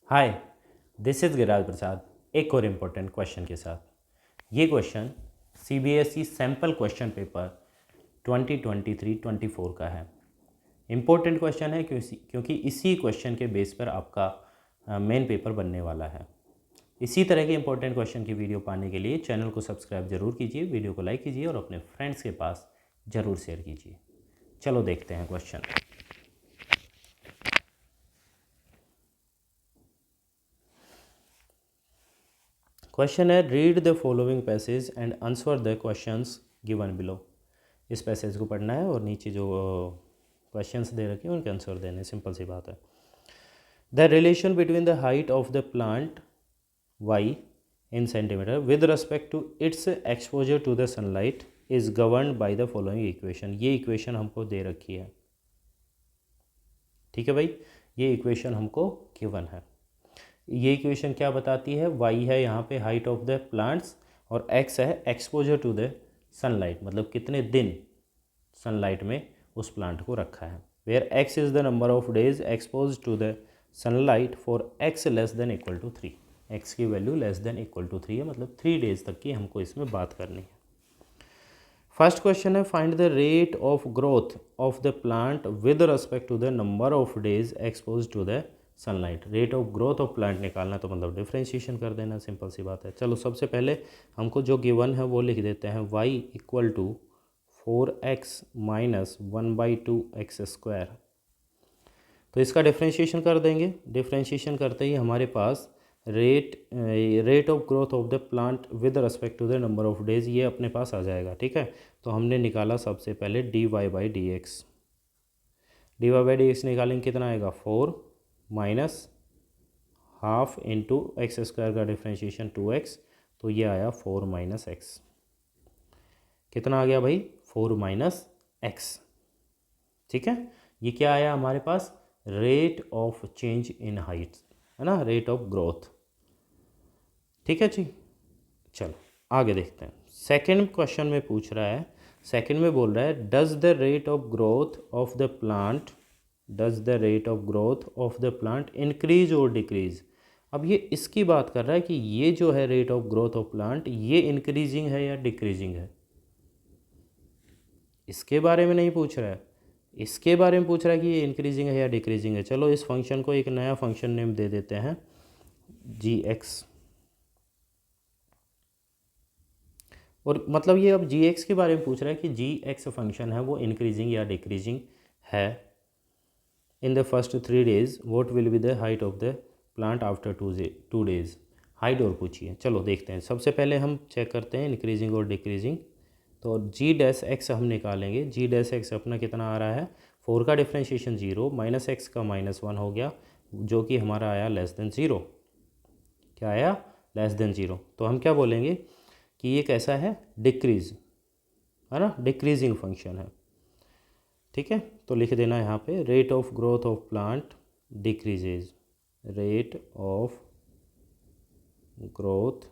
Hi, this is Giriraj प्रसाद एक और important question के साथ। ये question CBSE sample question paper 2023-24 का है। इम्पोर्टेंट क्वेश्चन है क्योंकि इसी क्वेश्चन के बेस पर आपका मेन पेपर बनने वाला है। इसी तरह के इम्पोर्टेंट क्वेश्चन की वीडियो पाने के लिए चैनल को सब्सक्राइब जरूर कीजिए, वीडियो को लाइक कीजिए और अपने फ्रेंड्स के पास ज़रूर शेयर कीजिए। चलो देखते हैं क्वेश्चन। क्वेश्चन है, read the following passage and answer the questions given below. इस पैसेज को पढ़ना है और नीचे जो क्वेश्चंस दे रखे हैं उनके आंसर देने। सिंपल सी बात है। The relation between the height of the plant y in centimetre with respect to its exposure to the sunlight is governed by the following equation. ये इक्वेशन हमको दे रखी है। ठीक है भाई, ये इक्वेशन हमको गिवन है। ये इक्वेशन क्या बताती है? वाई है यहाँ पे हाइट ऑफ द प्लांट्स और एक्स है एक्सपोजर टू द सनलाइट, मतलब कितने दिन सनलाइट में उस प्लांट को रखा है। Where x is the number of days expose to the sunlight for x less than equal to 3। X की value less than equal to 3 है, मतलब 3 डेज तक की हमको इसमें बात करनी है। फर्स्ट क्वेश्चन है, find the rate of growth of the plant with respect to the number of days expose to the sunlight. Rate of growth of plant निकालना तो मतलब डिफ्रेंशिएशन कर देना, सिंपल सी बात है। चलो सबसे पहले हमको जो गिवन है वो लिख देते हैं। y equal to 4x minus 1/2x²। तो इसका डिफ्रेंशिएशन कर देंगे। डिफ्रेंशिएशन करते ही हमारे पास rate of growth of the plant with respect to the number of days ये अपने पास आ जाएगा। ठीक है, तो हमने निकाला सबसे पहले dy/dx। dy/dx निकालेंगे, कितना आएगा? 4 माइनस हाफ इंटू x² का डिफ्रेंशिएशन 2x, तो ये आया 4 माइनस एक्स। कितना आ गया भाई? 4 माइनस एक्स। ठीक है, ये क्या आया हमारे पास? Rate of change in height, है ना, रेट ऑफ ग्रोथ। ठीक है जी, चलो आगे देखते हैं। सेकंड क्वेश्चन में पूछ रहा है, सेकंड में बोल रहा है, does the rate of growth of the plant increase और डिक्रीज। अब ये इसकी बात कर रहा है कि ये जो है rate of growth of plant, ये इंक्रीजिंग है या डिक्रीजिंग है। इसके बारे में नहीं पूछ रहा है, इसके बारे में पूछ रहा है कि ये इंक्रीजिंग है या डिक्रीजिंग है। चलो इस फंक्शन को एक नया फंक्शन नेम दे देते हैं, gx। और मतलब ये अब gx के बारे में पूछ रहा है कि gx फंक्शन है वो इंक्रीजिंग या डिक्रीजिंग है। In the first 3 days what will be the height of the plant after 2 days. Height और पूछिए। चलो देखते हैं, सबसे पहले हम चेक करते हैं इंक्रीजिंग और डिक्रीजिंग। तो g-x हम निकालेंगे। g-x अपना कितना आ रहा है? 4 का डिफ्रेंशिएशन 0 माइनस एक्स का -1 हो गया, जो कि हमारा आया लेस देन 0। क्या आया? Less than 0। तो हम क्या बोलेंगे कि ये कैसा है? डिक्रीज, है ना, डिक्रीजिंग फंक्शन है। ठीक है, तो लिख देना यहाँ पे, rate of growth of plant decreases. Rate of growth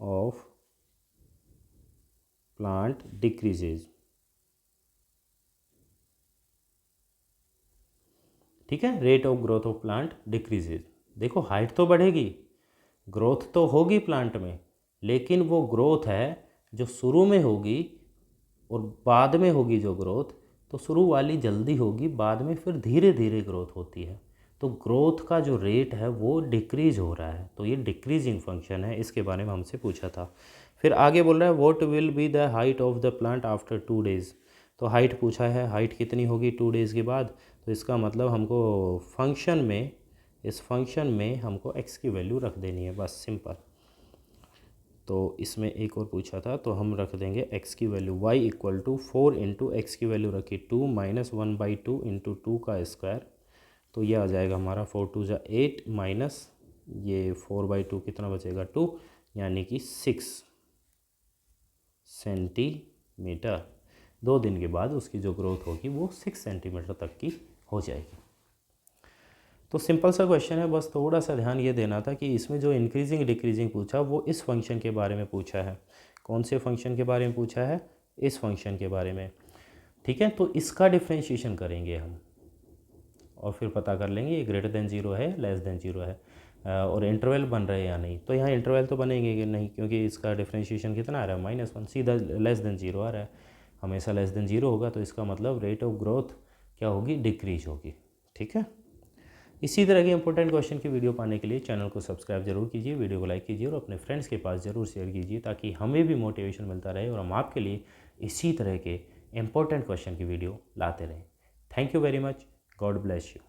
of plant decreases. ठीक है, rate of growth of plant decreases. देखो हाइट तो बढ़ेगी, ग्रोथ तो होगी प्लांट में, लेकिन वो ग्रोथ है जो शुरू में होगी और बाद में होगी जो ग्रोथ, तो शुरू वाली जल्दी होगी, बाद में फिर धीरे धीरे ग्रोथ होती है। तो ग्रोथ का जो रेट है वो डिक्रीज हो रहा है, तो ये डिक्रीजिंग फंक्शन है। इसके बारे में हमसे पूछा था। फिर आगे बोल रहा है, what will be the height of the plant after 2 days. तो हाइट पूछा है, हाइट कितनी होगी 2 डेज़ के बाद। तो इसका मतलब हमको फंक्शन में, इस फंक्शन में हमको x की वैल्यू रख देनी है, बस सिंपल। तो इसमें एक और पूछा था, तो हम रख देंगे x की value y equal to 4 into x की वैल्यू रखी 2 माइनस 1/2 इंटू 2 का स्क्वायर। तो ये आ जाएगा हमारा 4 2 जा 8 माइनस ये 4/2 कितना बचेगा 2, यानी कि 6 सेंटीमीटर। 2 दिन के बाद उसकी जो ग्रोथ होगी वो 6 सेंटीमीटर तक की हो जाएगी। तो सिंपल सा क्वेश्चन है, बस थोड़ा सा ध्यान ये देना था कि इसमें जो इंक्रीजिंग डिक्रीजिंग पूछा वो इस फंक्शन के बारे में पूछा है। कौन से फंक्शन के बारे में पूछा है? इस फंक्शन के बारे में। ठीक है, तो इसका डिफ्रेंशिएशन करेंगे हम। और फिर पता कर लेंगे ये ग्रेटर देन 0 है लेस देन 0 है, और इंटरवल बन रहे हैं या नहीं। तो यहाँ इंटरवल तो बनेंगे कि नहीं, क्योंकि इसका डिफ्रेंशिएशन कितना आ रहा है -1, सीधा लेस देन 0 आ रहा है। हमेशा लेस देन 0 होगा, तो इसका मतलब रेट ऑफ ग्रोथ क्या होगी, डिक्रीज होगी। ठीक है। इसी तरह के इंपॉर्टेंट क्वेश्चन की वीडियो पाने के लिए चैनल को सब्सक्राइब जरूर कीजिए, वीडियो को लाइक कीजिए और अपने फ्रेंड्स के पास ज़रूर शेयर कीजिए, ताकि हमें भी मोटिवेशन मिलता रहे और हम आपके लिए इसी तरह के इंपॉर्टेंट क्वेश्चन की वीडियो लाते रहें। Thank you very much. God bless you.